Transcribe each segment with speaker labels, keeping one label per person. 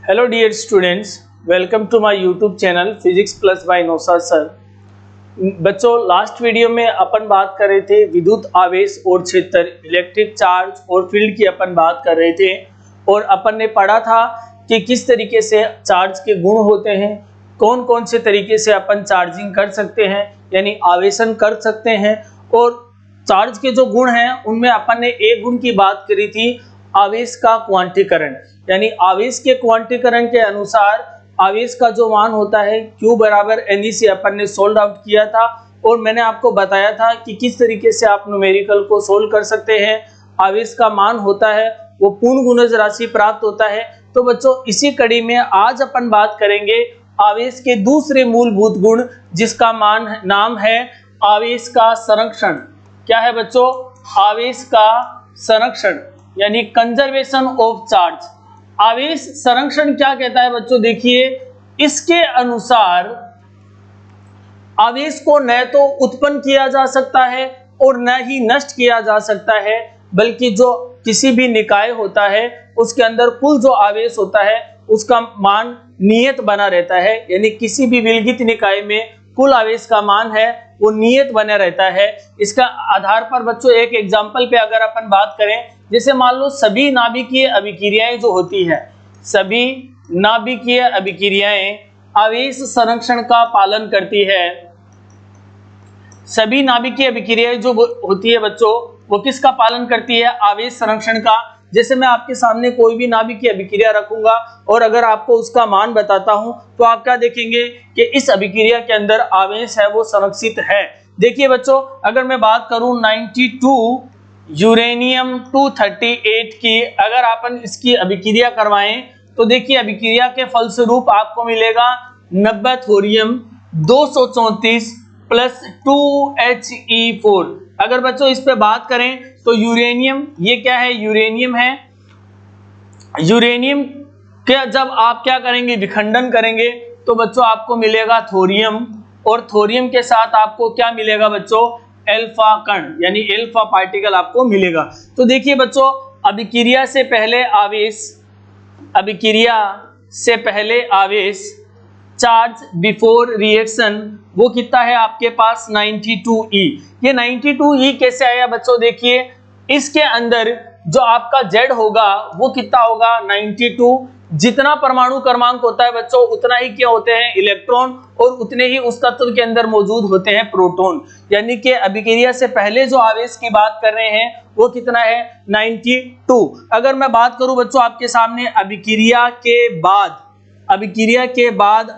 Speaker 1: Hello dear students, welcome to my YouTube channel physics plus by Naushad sir. बच्चों, last video में अपन बात कर रहे थे विद्युत आवेश और क्षेत्र, इलेक्ट्रिक चार्ज और फील्ड की अपन बात कर रहे थे और अपन ने पढ़ा था कि किस तरीके से चार्ज के गुण होते हैं, कौन कौन से तरीके से अपन चार्जिंग कर सकते हैं यानी आवेशन कर सकते हैं। और चार्ज के जो गुण हैं उनमें अपन ने एक गुण की बात करी थी, आवेश का क्वांटीकरण, यानी आवेश के क्वांटीकरण के अनुसार आवेश का जो मान होता है Q बराबर ne से अपन ने सोल्व आउट किया था और मैंने आपको बताया था कि किस तरीके से आप न्यूमेरिकल को सोल्व कर सकते हैं। आवेश का मान होता है वो पूर्ण गुणज राशि प्राप्त होता है। तो बच्चों, इसी कड़ी में आज अपन बात करेंगे आवेश के दूसरे मूलभूत गुण, जिसका नाम है आवेश का संरक्षण। क्या है बच्चों? आवेश का संरक्षण यानी कंजर्वेशन ऑफ चार्ज। आवेश संरक्षण क्या कहता है बच्चों? देखिए, इसके अनुसार आवेश को न तो उत्पन्न किया जा सकता है और न ही नष्ट किया जा सकता है, बल्कि जो किसी भी निकाय होता है उसके अंदर कुल जो आवेश होता है उसका मान नियत बना रहता है। यानी किसी भी विलगित निकाय में कुल आवेश का मान है वो नियत बना रहता है। इसका आधार पर बच्चों एक एग्जांपल पे अगर अपन बात करें, जैसे मान लो सभी नाभिकीय अभिक्रियाएं जो होती है, सभी नाभिकीय अभिक्रियाएं आवेश संरक्षण का पालन करती है। सभी नाभिकीय अभिक्रियाएं जो होती है बच्चों, वो किसका पालन करती है? आवेश संरक्षण का। जैसे मैं आपके सामने कोई भी नाभिकीय अभिक्रिया रखूंगा और अगर आपको उसका मान बताता हूं तो आप क्या देखेंगे कि इस अभिक्रिया के अंदर आवेश है वो संरक्षित है। देखिए बच्चों, अगर मैं बात करूं 92 यूरेनियम 238 की, अगर अपन इसकी अभिक्रिया करवाएं तो देखिए अभिक्रिया के फलस्वरूप आपको मिलेगा 90 थोरियम 234 प्लस 2He4। अगर बच्चों इस पे बात करें तो यूरेनियम, ये क्या है? यूरेनियम है। यूरेनियम के जब आप क्या करेंगे, विखंडन करेंगे तो बच्चों आपको मिलेगा थोरियम, और थोरियम के साथ आपको क्या मिलेगा बच्चों? अल्फा कण यानी अल्फा पार्टिकल आपको मिलेगा। तो देखिए बच्चों, अभिक्रिया से पहले आवेश चार्ज बिफोर रिएक्शन वो कितना है आपके पास? 92E। ये 92E कैसे आया बच्चों? देखिए, इसके अंदर जो आपका Z होगा वो कितना होगा? 92। जितना परमाणु क्रमांक होता है बच्चों उतना ही क्या होते हैं? इलेक्ट्रॉन, और उतने ही उस तत्व के अंदर मौजूद होते हैं प्रोटॉन। यानी कि अभिक्रिया से पहले जो आवेश की बात कर रहे हैं वो कितना है? 92। अगर मैं बात करूं बच्चों आपके सामने अभिक्रिया के बाद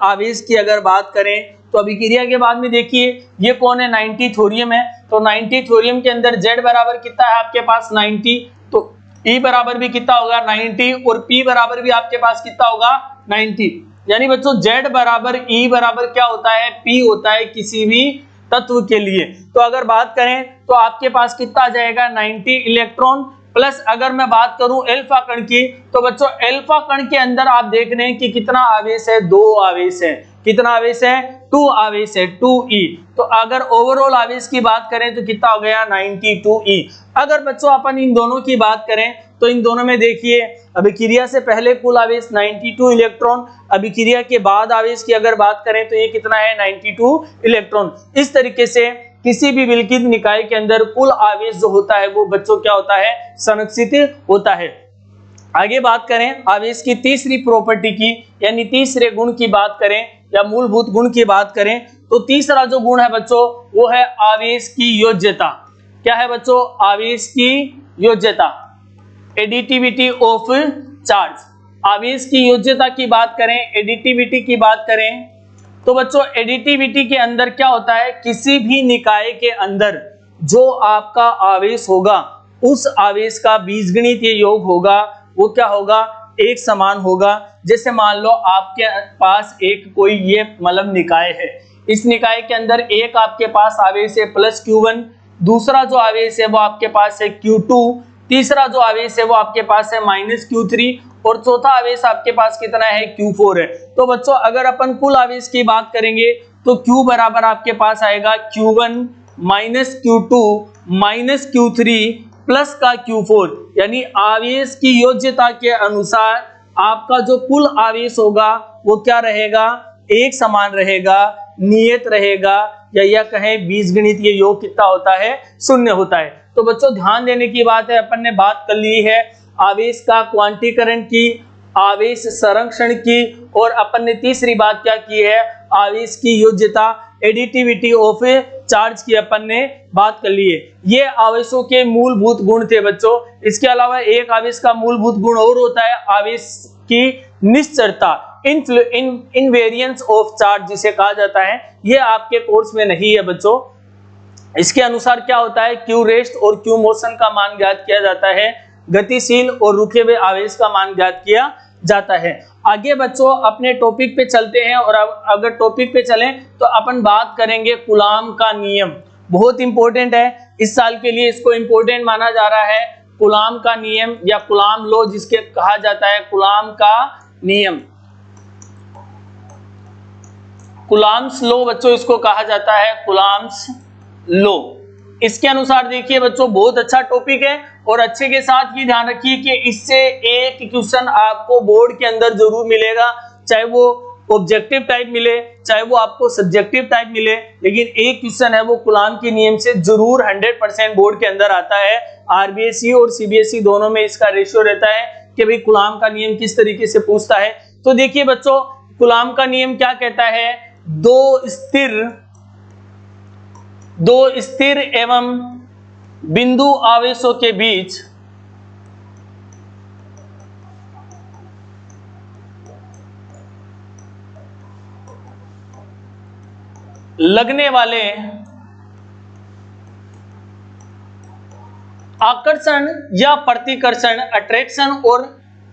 Speaker 1: आवेश की अगर बात करें तो अभिक्रिया के बाद में देखिए ये कौन है? 90 थोरियम है। तो 90 थोरियम के अंदर Z बराबर कितना है आपके पास? 90। तो E बराबर भी कितना होगा? 90, और P बराबर भी आपके पास कितना होगा? 90। यानी बच्चों Z बराबर E बराबर क्या होता है? P होता है किसी भी तत्व के लिए। तो अगर बात करें तो आपके पास कितना आ जाएगा? 90 इलेक्ट्रॉन, प्लस अगर मैं बात करूं अल्फा कण की तो बच्चों अल्फा कण के अंदर आप देख रहे हैं कि कितना आवेश है? 2 आवेश है। कितना आवेश है? 2 आवेश है, 2E। तो अगर ओवरऑल आवेश की बात करें तो कितना हो गया? 92E। अगर बच्चों अपन इन दोनों की बात करें तो इन दोनों में देखिए अभिक्रिया से पहले कुल आवेश 92 इलेक्ट्रॉन, अभिक्रिया के बाद आवेश की अगर बात करें तो ये कितना है? 92 इलेक्ट्रॉन। इस तरीके से किसी भी विलगित निकाय के अंदर कुल आवेश जो होता है वो बच्चों क्या होता है? संरक्षित होता है। आगे बात करें आवेश की तीसरी प्रॉपर्टी की, यानी तीसरे गुण की बात करें या मूलभूत गुण की बात करें तो तीसरा जो गुण है बच्चों वो है आवेश की योज्यता। क्या है बच्चों? आवेश की योज्यता, एडिटिविटी ऑफ चार्ज। आवेश की योज्यता की बात करें, एडिटिविटी की बात करें तो बच्चों एडिटिविटी के अंदर क्या होता है? किसी भी निकाय के अंदर जो आपका आवेश होगा उस आवेश का बीजगणितीय योग होगा वो क्या होगा? एक समान होगा। जैसे मान लो आपके पास एक कोई ये मतलब निकाय है, इस निकाय के अंदर एक आपके पास आवेश है प्लस Q1, दूसरा जो आवेश है वो आपके पास है Q2, तीसरा जो आवेश है वो आपके पास है माइनस Q3, और चौथा आवेश आपके पास कितना है? Q4 है। तो बच्चों अगर अपन कुल आवेश की बात करेंगे तो Q बराबर आपके पास आएगा Q1 minus Q2 minus Q3 plus का Q4, यानी आवेश की योज्यता के अनुसार आपका जो कुल आवेश होगा वो क्या रहेगा, एक समान रहेगा, नियत रहेगा, या कहें बीजगणितीय योग कितना होता है, शून्य होता है। तो बच्चों ध्यान देने की बात है, अपन ने बात कर ली है आवेश का क्वांटीकरण की, आवेश संरक्षण की, और अपन ने तीसरी बात क्या की है, आवेश की योज्यता, एडिटिविटी ऑफ चार्ज की अपन ने बात कर ली है। ये आवेशों के मूलभूत गुण थे बच्चों। इसके अलावा एक आवेश का मूलभूत गुण और होता है आवेश की निश्चरता, इनवेरियंस ऑफ चार्ज जिसे कहा जाता है। ये आपके कोर्स में नहीं है बच्चों। इसके अनुसार क्या होता है, क्यू रेस्ट और क्यू मोशन का मान ज्ञात किया जाता है, गतिशील और रुके हुए आवेश का मान ज्ञात किया जाता है। आगे बच्चों अपने टॉपिक पे चलते हैं, और अगर टॉपिक पे चलें तो अपन बात करेंगे कूलाम का नियम। बहुत इंपॉर्टेंट है, इस साल के लिए इसको इंपॉर्टेंट माना जा रहा है। कूलाम का नियम या कूलाम लॉ जिसके कहा जाता है, कूलाम का नियम, कूलाम्स लॉ बच्चों इसको कहा जाता है, कूलाम्स लॉ। इसके अनुसार देखिए बच्चों बहुत अच्छा टॉपिक है, और अच्छे के साथ ये ध्यान रखिए कि इससे एक क्वेश्चन आपको बोर्ड के अंदर जरूर मिलेगा, चाहे वो ऑब्जेक्टिव टाइप मिले, चाहे वो आपको सब्जेक्टिव टाइप मिले, लेकिन एक क्वेश्चन है वो कूलाम के नियम से जरूर 100% बोर्ड के अंदर आता है। आरबीएसई और सीबीएसई दोनों में इसका रेशियो रहता है कि भाई कूलाम का नियम किस तरीके से पूछता है। तो देखिए बच्चों कूलाम का नियम क्या कहता है, दो स्थिर एवं बिंदु आवेशों के बीच लगने वाले आकर्षण या प्रतिकर्षण, अट्रैक्शन और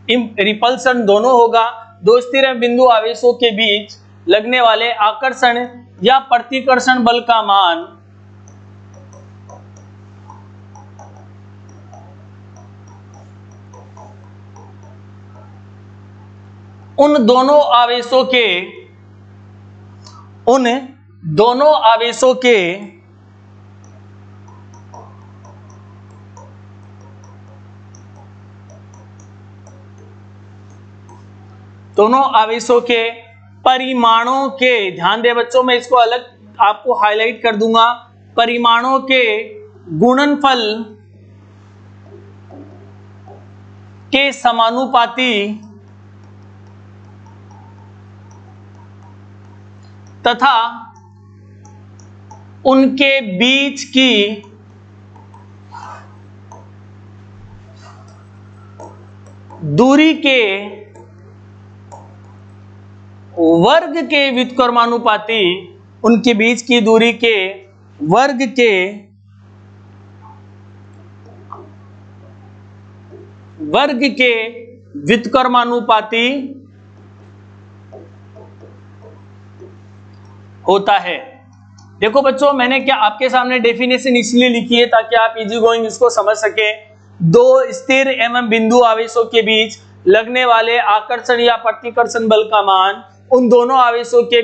Speaker 1: रिपल्सन दोनों होगा। दो स्थिर एवं बिंदु आवेशों के बीच लगने वाले आकर्षण या प्रतिकर्षण बल का मान उन दोनों आवेशों के दोनों आवेशों के परिमाणों के, ध्यान दे बच्चों मैं इसको अलग आपको हाईलाइट कर दूंगा, परिमाणों के गुणनफल के समानुपाती तथा उनके बीच की दूरी के वर्ग के व्युत्क्रमानुपाती, उनके बीच की दूरी के वर्ग के व्युत्क्रमानुपाती होता है। देखो बच्चों मैंने क्या आपके सामने डेफिनेशन इसलिए लिखी है ताकि आप इजी गोइंग इसको समझ सके। दो स्थिर एवं बिंदु आवेशों के बीच लगने वाले आकर्षण या प्रतिकर्षण बल का मान उन दोनों आवेशों के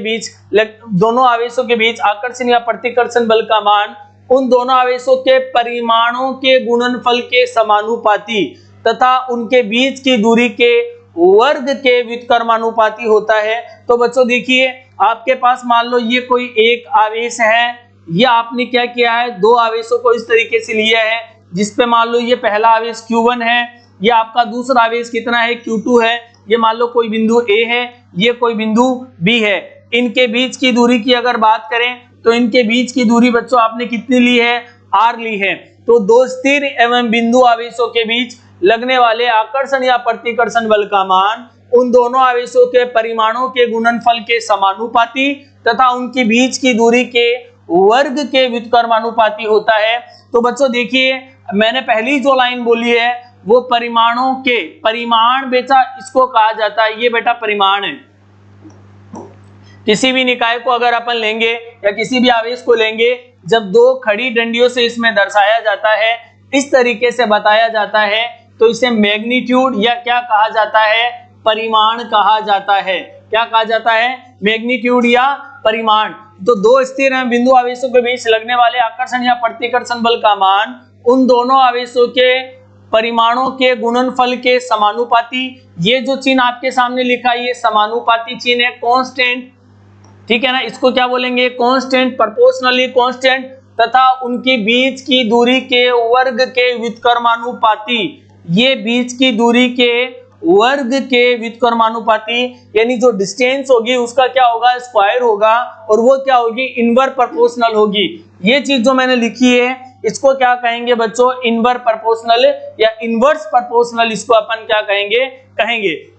Speaker 1: बीच आकर्षण या प्रतिकर्षण बल का मान उन दोनों आवेशों के परिमाणों के गुणनफल के समानुपाती तथा उनके बीच की दूरी के वर्ग के व्युत्क्रमानुपाती होता है। तो बच्चों देखिए आपके पास मान लो ये कोई एक आवेश है, ये आपने क्या किया है, दो आवेशों को इस तरीके से लिया है जिसपे मान लो ये पहला आवेश Q1 है, ये आपका दूसरा आवेश कितना है Q2 है, ये मान लो कोई बिंदु A है, ये कोई बिंदु B है। इनके बीच की दूरी की अगर बात करें तो इनके बीच की दूरी बच्चों आपने कितनी ली है, R ली है। तो दो स्थिर एवं बिंदु आवेशों के बीच लगने वाले आकर्षण या प्रतिकर्षण बल का मान उन दोनों आवेशों के परिमाणों के गुणनफल के समानुपाती तथा उनके बीच की दूरी के वर्ग के व्युत्क्रमानुपाती होता है। तो बच्चों देखिए मैंने पहली जो लाइन बोली है वो परिमाणों के, परिमाण बेटा इसको कहा जाता है, ये बेटा परिमाण है। किसी भी निकाय को अगर अपन लेंगे या किसी भी आवेश को लेंगे, जब दो खड़ी डंडियों से इसमें दर्शाया जाता है, इस तरीके से बताया जाता है, तो इसे मैग्नीट्यूड या क्या कहा जाता है, परिमाण कहा जाता है। क्या कहा जाता है, मैग्नीट्यूड या परिमाण। तो दो स्थिर एवं बिंदु आवेशों के बीच लगने वाले आकर्षण या प्रतिकर्षण बल का मान उन दोनों आवेशों के परिमाणों के गुणनफल के समानुपाती। ये जो चिन्ह आपके सामने लिखा है ये समानुपाती चिन्ह है, कांस्टेंट, ठीक है ना, इसको क्या बोलेंगे, कांस्टेंट, प्रोपोर्शनली कांस्टेंट, तथा उनकी बीच की दूरी के वर्ग के व्युत्क्रमानुपाती। ये बीच की दूरी के वर्ग के व्युत्क्रमानुपाती, यानी जो डिस्टेंस होगी उसका क्या होगा, स्क्वायर होगा, और वो क्या होगी, इनवर्स प्रोपोर्शनल होगी। ये चीज जो मैंने लिखी है इसको क्या कहेंगे बच्चों, इनवर्स प्रोपोर्शनल या इनवर्स प्रोपोर्शनल, इसको अपन क्या कहेंगे।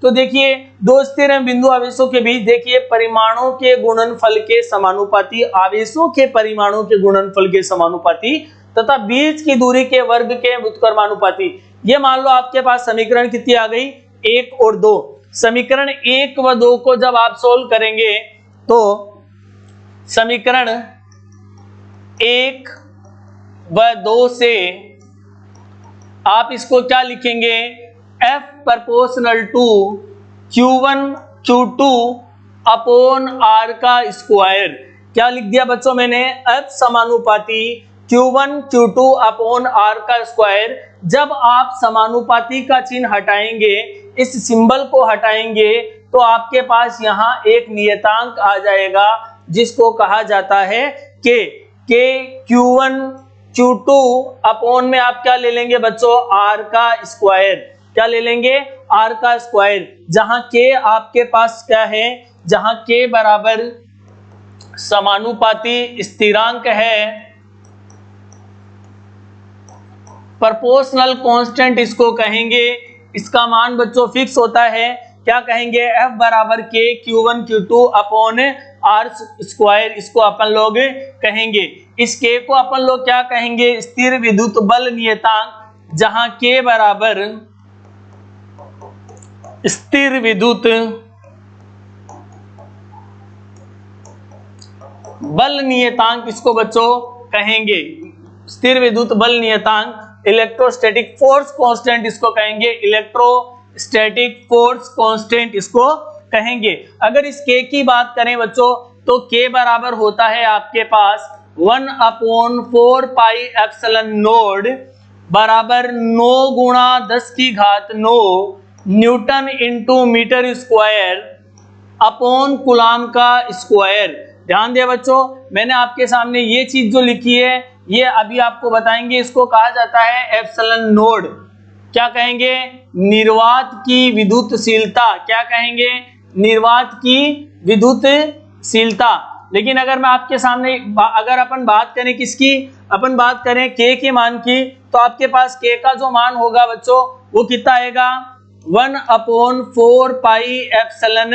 Speaker 1: तो देखिए दो स्थिर बिंदु आवेशों के बीच देखिए परिमाणों के गुणनफल के समानुपाती, आवेशों के परिमाणों के गुणनफल के समानुपाती तथा बीच की दूरी के वर्ग के व्युत्क्रमानुपाती। ये मान लो आपके पास समीकरण कितनी आ गई, 1 और 2। समीकरण 1 व 2 को जब आप सोल्व करेंगे तो समीकरण 1 व 2 से आप इसको क्या लिखेंगे, F proportional to Q1 Q2 upon R का स्क्वायर। क्या लिख दिया बच्चों मैंने, F समानुपाती Q1 Q2 अपॉन R का स्क्वायर। जब आप समानुपाती का चिन्ह हटाएंगे, इस सिंबल को हटाएंगे, तो आपके पास यहाँ एक नियतांक आ जाएगा जिसको कहा जाता है के Q1 Q2 अपॉन में आप क्या ले लेंगे बच्चों, R का स्क्वायर। क्या ले लेंगे, R का स्क्वायर, जहां K आपके पास क्या है, जहां K बराबर समानुपाती स्थिरांक है, प्रोपोर्शनल कांस्टेंट इसको कहेंगे। इसका मान बच्चों फिक्स होता है, क्या कहेंगे, F बराबर K Q1 Q2 upon R square, इसको अपन लोग कहेंगे। इस K को अपन लोग क्या कहेंगे, स्थिर विद्युत बल नियतांक, जहां K बराबर स्थिर विद्युत बल नियतांक, इसको बच्चों कहेंगे स्थिर विद्युत बल नियतांक। इलेक्ट्रोस्टैटिक फोर्स कांस्टेंट इसको कहेंगे, इलेक्ट्रोस्टैटिक फोर्स कांस्टेंट इसको कहेंगे। अगर इस K की बात करें बच्चों तो K बराबर होता है आपके पास 1/4 पाई एप्सिलॉन नॉट बराबर 9 गुणा 10⁻⁹ newton into metre square upon coulomb का स्क्वायर। ध्यान दे बच्चों, मैंने आपके सामने ये चीज जो लिखी है ये अभी आपको बताएंगे, इसको कहा जाता है एप्सिलॉन नॉट। क्या कहेंगे, निर्वात की विद्युतशीलता। क्या कहेंगे, निर्वात की विद्युतशीलता। लेकिन अगर मैं आपके सामने अगर अपन बात करें किसकी, अपन बात करें K के मान की, तो आपके पास K का जो मान होगा बच्चों वो कितना आएगा, 1/4 पाई एप्सिलॉन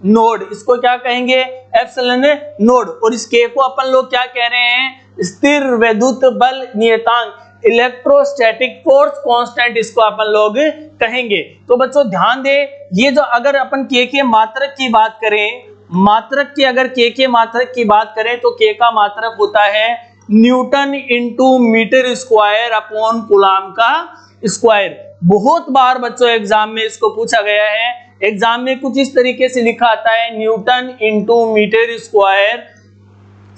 Speaker 1: नॉट, इसको क्या कहेंगे, एप्सिलॉन नॉट। और इस K को अपन लोग क्या कह रहे हैं, स्थिर विद्युत बल नियतांक, इलेक्ट्रोस्टैटिक फोर्स कांस्टेंट, इसको अपन लोग कहेंगे। तो बच्चों ध्यान दे, ये जो अगर अपन K के मात्रक की बात करें, मात्रक की अगर K के मात्रक की बात करें तो K का मात्रक होता है newton into metre square upon coulomb का स्क्वायर। बहुत बार बच्चों एग्जाम में इसको पूछा गया है, एग्जाम में कुछ इस तरीके से लिखा आता है newton into metre square,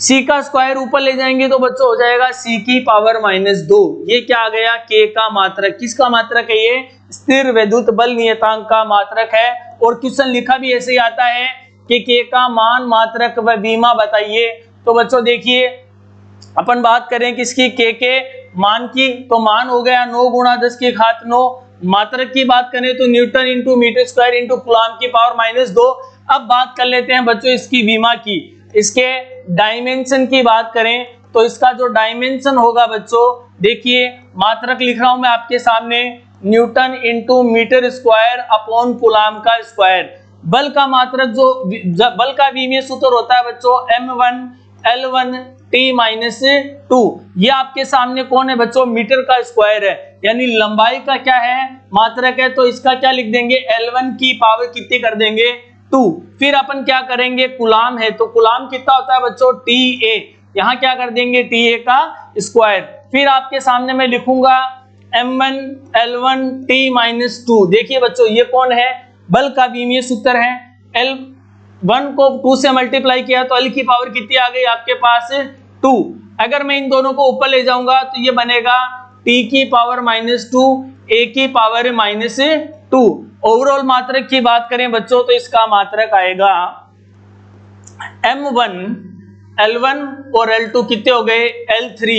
Speaker 1: C का स्क्वायर ऊपर ले जाएंगे तो बच्चों हो जाएगा C⁻²। ये क्या आ गया, K का मात्रक। किसका मात्रक है, ये स्थिर विद्युत बल नियतांक का मात्रक है। और क्वेश्चन लिखा भी ऐसे ही आता है कि K का मान, मात्रक व विमा बताइए। तो बच्चों देखिए अपन बात करें किसकी, K के मान की, तो मान हो गया 9 गुणा 10⁻⁹। मात्रक की बात करें तो newton into metre square into coulomb की पावर -2। अब बात कर लेते हैं बच्चों इसकी विमा की। इसके डायमेंशन की बात करें तो इसका जो डायमेंशन होगा बच्चों, देखिए मात्रक लिख रहा हूं मैं आपके सामने, newton into metre square upon coulomb का स्क्वायर। बल का मात्रक जो बल का विमीय सूत्र होता है बच्चों m1L1T-2। ये आपके सामने कौन है बच्चों, मीटर का स्क्वायर है, यानी लंबाई का क्या है, मात्रक है। तो इसका क्या लिख देंगे, L1 की पावर कितनी कर देंगे, 2। फिर अपन क्या करेंगे, कूलम है तो कूलम कितना होता है बच्चों, TA। यहाँ क्या कर देंगे, TA का स्क्वायर। फिर आपके सामने मैं लिखूंगा m1L1T-2। देखिए बच्चों ये कौन है, बल का विमीय सूत्र है। L1 को 2 से मल्टीप्लाई किया तो L की पावर कितनी आ गई आपके पास, 2। अगर मैं इन दोनों को ऊपर ले जाऊंगा तो ये बनेगा टी की पावर -2 ए की पावर -2। ओवरऑल मात्रक की बात करें बच्चों तो इसका मात्रक आएगा m1 L1 और L2 कितने हो गए L3,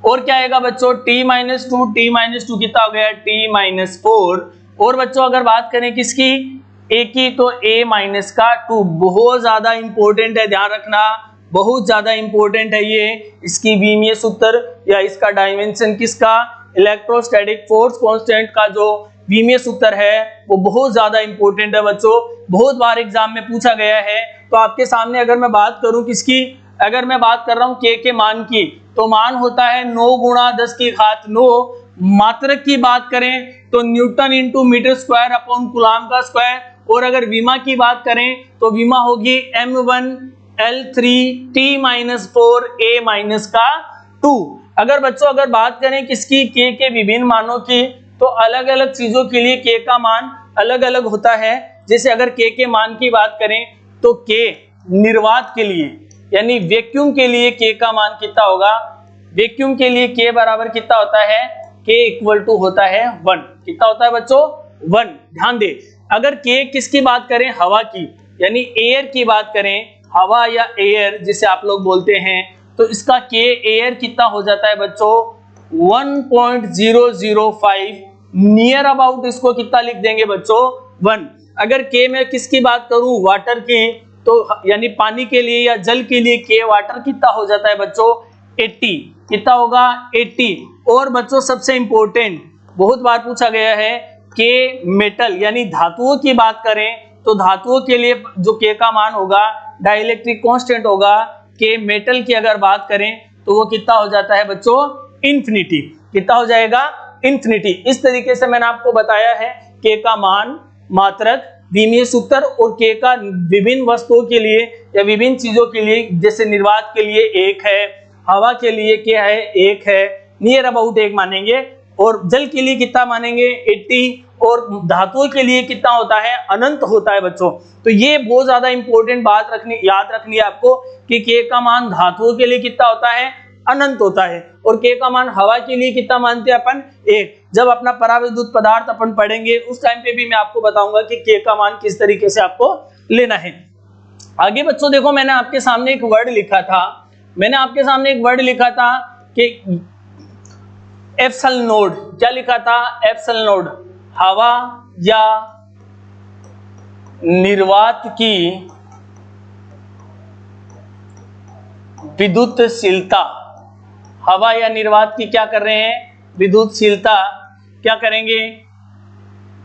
Speaker 1: और क्या आएगा बच्चों t-2 कितना हो गया t-4। और बच्चों अगर बात करें किसकी a की तो a-2। बहुत ज्यादा इंपॉर्टेंट है, ध्यान रखना, बहुत ज्यादा इंपॉर्टेंट है ये। इसकी विमीय सूत्र या इसका डायमेंशन किसका, इलेक्ट्रोस्टैटिक फोर्स कांस्टेंट का जो विमीय सूत्र है वो बहुत ज्यादा इंपॉर्टेंट है बच्चों, बहुत बार एग्जाम में पूछा गया है। तो आपके सामने अगर मैं बात करूं किसकी, अगर मैं बात कर रहा हूं k के मान की, तो मान होता है 9 गुणा 10 की घात 9। मात्रक की बात करें तो newton into metre square upon coulomb का स्क्वायर। और अगर विमा की बात करें तो विमा होगी m1 L3 t-4 a-2। अगर बच्चों अगर बात करें किसकी k के विभिन्न मानों की, तो अलग अलग चीजों के लिए k का मान अलग अलग होता है। जैसे अगर k के मान की बात करें तो k निर्वात के लिए यानी वैक्यूम के लिए k का मान कितना होगा, वैक्यूम के लिए k बराबर कितना होता है, k इक्वल टू होता है 1। कितना होता है बच्चों 1। ध्यान दे, अगर k किसकी बात करें हवा की यानी एयर की बात करें, हवा या एयर जिसे आप लोग बोलते हैं, तो इसका k एयर कितना हो जाता है बच्चों 1.005। नियर अबाउट इसको कितना लिख देंगे बच्चों 1। अगर k में किसकी बात करूं वाटर की, तो यानी पानी के लिए या जल के लिए k वाटर कितना हो जाता है बच्चों 80। कितना होगा 80। और बच्चों सबसे इंपॉर्टेंट बहुत बार पूछा गया है k मेटल यानी धातुओं की बात करें तो धातुओं के लिए जो k का मान होगा डाइलेक्ट्रिक कांस्टेंट होगा। k मेटल की अगर बात करें तो वो कितना हो जाता है बच्चों इंफिनिटी। कितना हो जाएगा इंफिनिटी। इस तरीके से मैंने आपको बताया है k का मान, मात्रक, विमीय सूत्र और k का विभिन्न वस्तुओं के लिए या विभिन्न चीजों के लिए, जैसे निर्वात के लिए 1 है, हवा के लिए क्या है 1 है, नियर अबाउट 1 मानेंगे, और जल के लिए कितना मानेंगे 80, और धातुओं के लिए कितना होता है अनंत होता है बच्चों। तो ये बहुत ज्यादा इंपॉर्टेंट बात रखनी, याद रखनी है आपको कि k का मान धातुओं के लिए कितना होता है अनंत होता है, और k का मान हवा के लिए कितना मानते हैं अपन 1। जब अपना पराविद्युत पदार्थ अपन पढ़ेंगे उस टाइम पे भी मैं आपको बताऊंगा कि k का मान किस तरीके से आपको लेना है। आगे बच्चों देखो, मैंने आपके सामने एक वर्ड लिखा था, कि एप्सिलॉन नोड। क्या लिखा था एप्सिलॉन नोड, हवा या निर्वात की विद्युतशीलता, हवा या निर्वात की क्या कर रहे हैं विद्युतशीलता, क्या करेंगे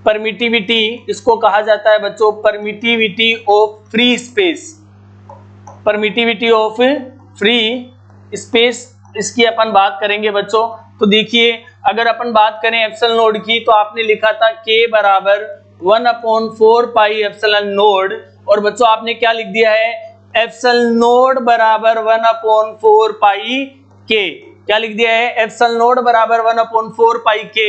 Speaker 1: परमिटिविटी, इसको कहा जाता है बच्चों permittivity of free space, permittivity of free space, इसकी अपन बात करेंगे बच्चों। तो देखिए अगर अपन बात करें एप्सिलॉन नोड की, तो आपने लिखा था k बराबर 1/4 पाई एप्सिलॉन नोड, और बच्चों आपने क्या लिख दिया है एप्सिलॉन नोड बराबर 1/4 पाई k। क्या लिख दिया है एप्सिलॉन नोड बराबर 1/4 पाई k।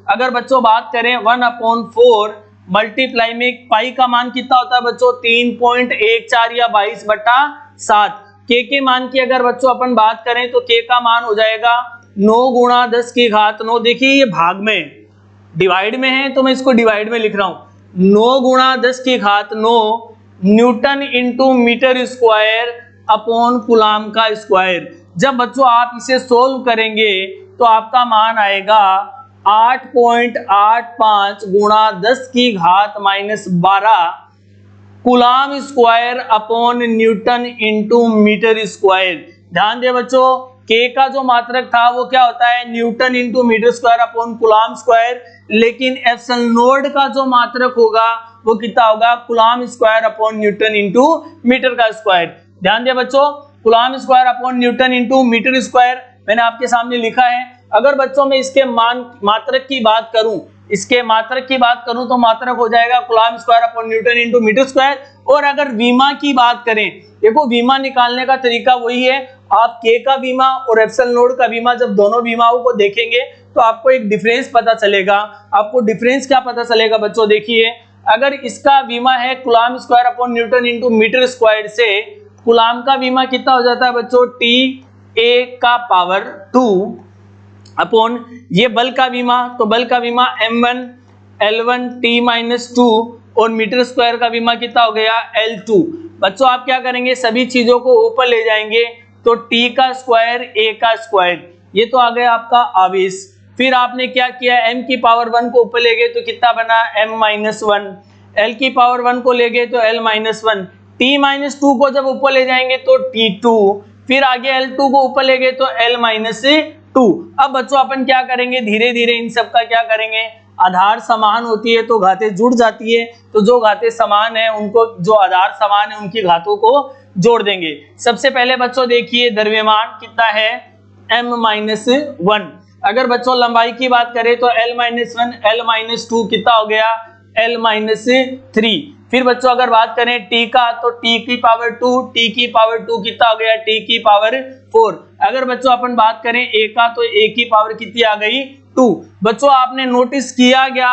Speaker 1: अगर बच्चों बात करें 1/4 मल्टीप्लाई में पाई का मान कितना होता है बच्चों 3.14 या 22/7। k के मान की अगर बच्चों अपन बात करें तो k का मान हो जाएगा 9 गुणा 10 की घात 9। देखिए ये भाग में डिवाइड में है तो मैं इसको डिवाइड में लिख रहा हूं, 9 गुणा 10 की घात 9 newton into metre square upon coulomb का स्क्वायर। जब बच्चों आप इसे सोल्व करेंगे तो आपका मान आएगा 8.85 गुणा 10 की घात -12 coulomb square upon newton into metre square. ध्यान दे बच्चों, k का जो मात्रक था वो क्या होता है newton into metre square upon coulomb square, लेकिन एप्सिलॉन नोड का जो मात्रक होगा वो कितना होगा coulomb square upon newton into metre का स्क्वायर। ध्यान दे बच्चों, coulomb square upon newton into metre square मैंने आपके सामने लिखा है। अगर बच्चों में इसके मात्रक की बात करूं, तो मात्रक हो जाएगा coulomb square upon newton into metre square. और अगर विमा की बात करें, देखो विमा निकालने का तरीका वही है, आप k का विमा और एप्सिलॉन नोड का विमा जब दोनों विमाओं को देखेंगे तो आपको एक डिफरेंस पता चलेगा। आपको डिफरेंस क्या पता चलेगा बच्चों, देखिए अगर इसका विमा है coulomb square upon newton into metre square से कूलाम का विमा कितना हो जाता है बच्चों T a का पावर 2 अपॉन ये बल का विमा, तो बल का विमा m1 L1 T-2 और मीटर स्क्वायर का विमा कितना हो गया L2। बच्चों आप क्या करेंगे, सभी चीजों को ऊपर ले जाएंगे तो T का स्क्वायर A का स्क्वायर, ये तो आ गया आपका आवेश। फिर आपने क्या किया, m की पावर 1 को ऊपर ले गए तो कितना बना m-1, l की पावर 1 को ले गए तो l-1, T-2 को जब ऊपर ले जाएंगे तो T2, फिर आगे L2 को ऊपर ले गए तो L-2। अब बच्चों अपन क्या करेंगे, धीरे धीरे इन सब का क्या करेंगे, आधार समान होती है तो घातें जुड़ जाती है, तो जो घातें समान है उनको, जो आधार समान है उनकी घातों को जोड़ देंगे। सबसे पहले बच्चों देखिए द्रव्यमान कितना है m-1। अगर बच्चों लंबाई की बात करें तो l-1 l-2 कितना हो गया l-3। फिर बच्चों अगर बात करें t का तो t की पावर 2, t की पावर 2 कितना हो गया t की पावर 4। अगर बच्चों अपन बात करें a का तो a की पावर कितनी आ गई 2। बच्चों आपने नोटिस किया गया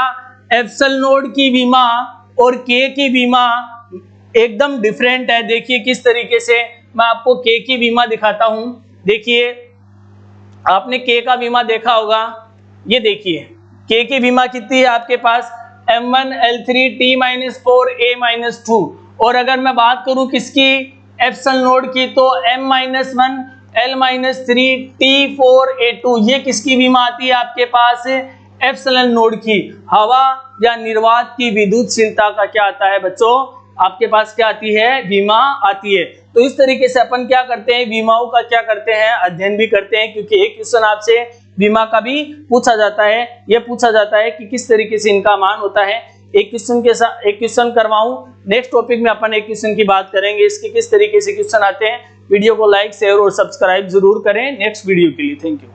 Speaker 1: एप्सिलॉन नोड की विमा और k की विमा एकदम डिफरेंट है। देखिए किस तरीके से, मैं आपको k की विमा दिखाता हूं। देखिए आपने k का विमा देखा होगा, ये देखिए k की विमा कितनी है आपके पास m1 L3 T-4 A-2। और अगर मैं बात करूं किसकी, एप्सिलॉन नोड की, तो m-1 L-3 T4 A2, ये किसकी विमा आती है आपके पास एप्सिलॉन नोड की। हवा या निर्वात की विद्युतशीलता का क्या आता है बच्चों, आपके पास क्या आती है, विमा आती है। तो इस तरीके से अपन क्या करते हैं, विमाओं का क्या करते हैं, अध्ययन भी करते हैं, क्योंकि एक क्वेश्चन आपसे विमा का भी पूछा जाता है। यह पूछा जाता है कि किस तरीके से इनका मान होता है। एक क्वेश्चन के साथ एक क्वेश्चन करवाऊं, नेक्स्ट टॉपिक में अपन एक क्वेश्चन की बात करेंगे, इसके किस तरीके से क्वेश्चन आते हैं। वीडियो को लाइक शेयर और सब्सक्राइब जरूर करें नेक्स्ट वीडियो के लिए। Thank you.